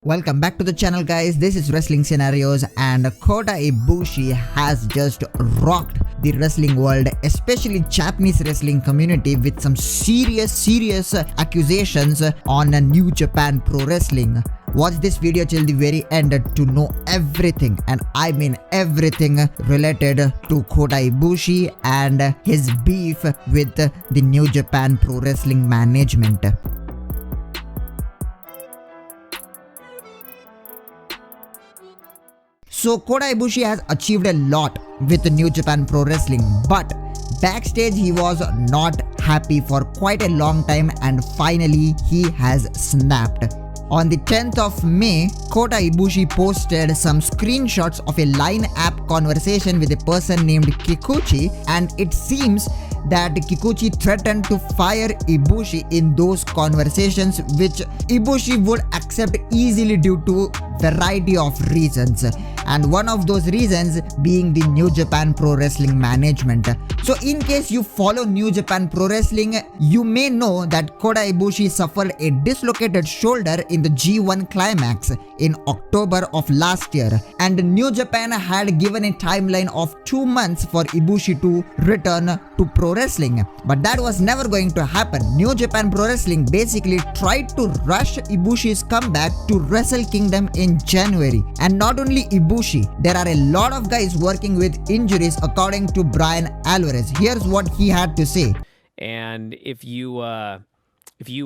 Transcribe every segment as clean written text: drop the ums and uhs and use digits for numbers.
Welcome back to the channel, guys. This is Wrestling Scenarios, and Kota Ibushi has just rocked the wrestling world, especially Japanese wrestling community, with some serious accusations on New Japan Pro Wrestling. Watch this video till the very end to know everything, and I mean everything related to Kota Ibushi and his beef with the New Japan Pro Wrestling Management. So Kota Ibushi has achieved a lot with New Japan Pro Wrestling, but backstage he was not happy for quite a long time, and finally he has snapped. On the 10th of May, Kota Ibushi posted some screenshots of a line app conversation with a person named Kikuchi, and it seems that Kikuchi threatened to fire Ibushi in those conversations, which Ibushi would accept easily due to variety of reasons, and one of those reasons being the New Japan Pro Wrestling Management. So in case you follow New Japan Pro Wrestling, you may know that Kota Ibushi suffered a dislocated shoulder in the G1 climax in October of last year, and New Japan had given a timeline of 2 months for Ibushi to return to pro wrestling, but that was never going to happen. New Japan Pro Wrestling basically tried to rush Ibushi's comeback to Wrestle Kingdom in January. And not only Ibushi, there are a lot of guys working with injuries, according to Brian Alvarez. Here's what he had to say. And if you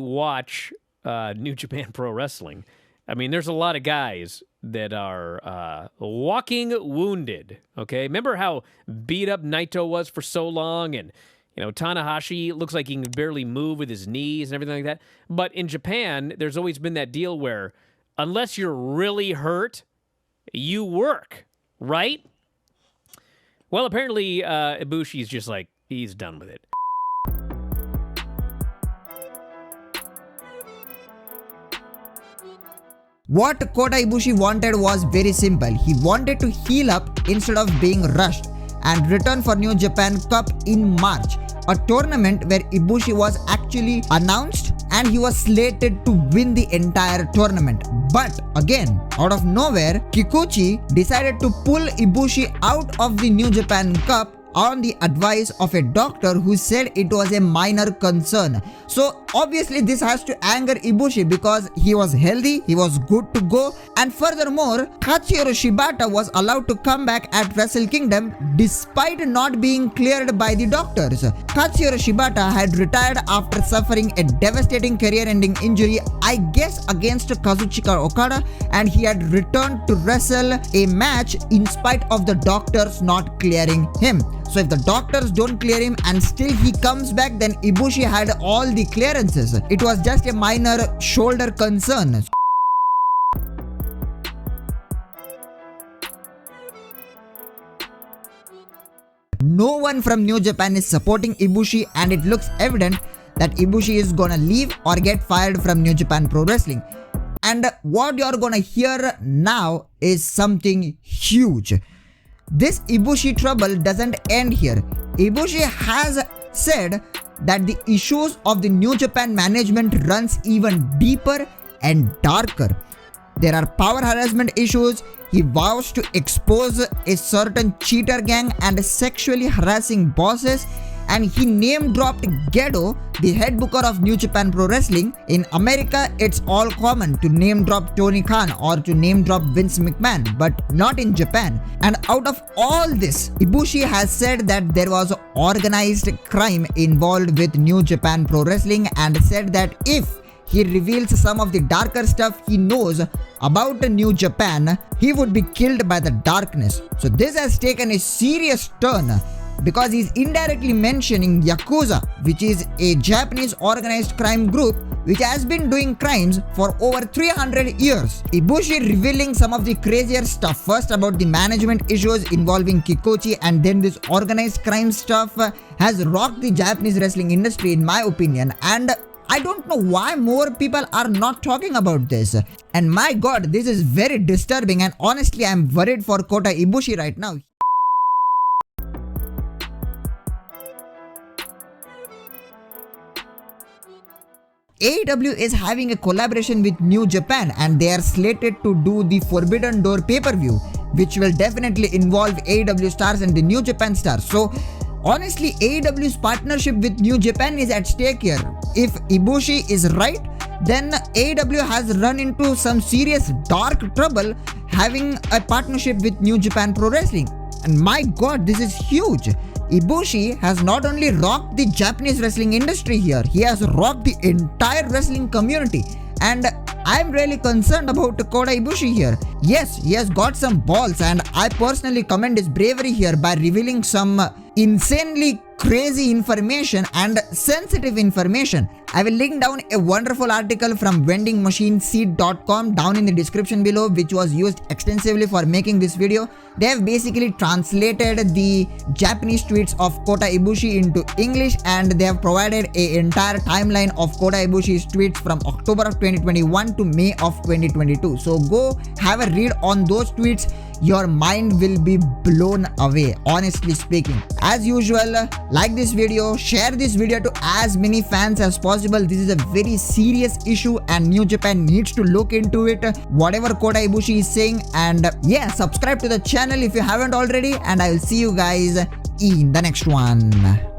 watch New Japan Pro Wrestling, I mean, there's a lot of guys that are walking wounded. Okay, remember how beat up Naito was for so long, and Tanahashi looks like he can barely move with his knees and everything like that. But in Japan, there's always been that deal where unless you're really hurt, you work, right? Well, apparently Ibushi's just like, he's done with it. What Kota Ibushi wanted was very simple. He wanted to heal up instead of being rushed and return for New Japan Cup in March, a tournament where Ibushi was actually announced and he was slated to win the entire tournament. But again, out of nowhere, Kikuchi decided to pull Ibushi out of the New Japan Cup on the advice of a doctor who said it was a minor concern. So obviously this has to anger Ibushi because he was healthy, he was good to go, and furthermore, Katsuyori Shibata was allowed to come back at Wrestle Kingdom despite not being cleared by the doctors. Katsuyori Shibata had retired after suffering a devastating career-ending injury, I guess against Kazuchika Okada, and he had returned to wrestle a match in spite of the doctors not clearing him. So if the doctors don't clear him and still he comes back, then Ibushi had all the clearances. It was just a minor shoulder concern. No one from New Japan is supporting Ibushi, and it looks evident that Ibushi is gonna leave or get fired from New Japan Pro Wrestling. And what you're gonna hear now is something huge. This Ibushi trouble doesn't end here. Ibushi has said that the issues of the New Japan management runs even deeper and darker. There are power harassment issues. He vows to expose a certain cheater gang and sexually harassing bosses, and he name-dropped Gedo, the head booker of New Japan Pro Wrestling. In America, it's all common to name-drop Tony Khan or to name-drop Vince McMahon, but not in Japan. And out of all this, Ibushi has said that there was organized crime involved with New Japan Pro Wrestling, and said that if he reveals some of the darker stuff he knows about New Japan, he would be killed by the darkness. So this has taken a serious turn, because he's indirectly mentioning Yakuza, which is a Japanese organized crime group which has been doing crimes for over 300 years. Ibushi revealing some of the crazier stuff, first about the management issues involving Kikuchi, and then this organized crime stuff has rocked the Japanese wrestling industry in my opinion, and I don't know why more people are not talking about this. And my god, this is very disturbing, and honestly I'm worried for Kota Ibushi right now. AEW is having a collaboration with New Japan and they are slated to do the Forbidden Door pay-per-view, which will definitely involve AEW stars and the New Japan stars. So honestly, AEW's partnership with New Japan is at stake here. If Ibushi is right, then AEW has run into some serious dark trouble having a partnership with New Japan Pro Wrestling. And my god, this is huge. Ibushi has not only rocked the Japanese wrestling industry here, he has rocked the entire wrestling community. And I'm really concerned about Kota Ibushi here. Yes, he has got some balls and I personally commend his bravery here by revealing some insanely crazy information and sensitive information. I will link down a wonderful article from vendingmachineseed.com down in the description below, which was used extensively for making this video. They have basically translated the Japanese tweets of Kota Ibushi into English and they have provided an entire timeline of Kota Ibushi's tweets from October of 2021 to May of 2022. So go have a read on those tweets. Your mind will be blown away, honestly speaking. As usual, like this video, share this video to as many fans as possible. This is a very serious issue and New Japan needs to look into it, whatever Kota Ibushi is saying. And yeah, subscribe to the channel if you haven't already, and I will see you guys in the next one.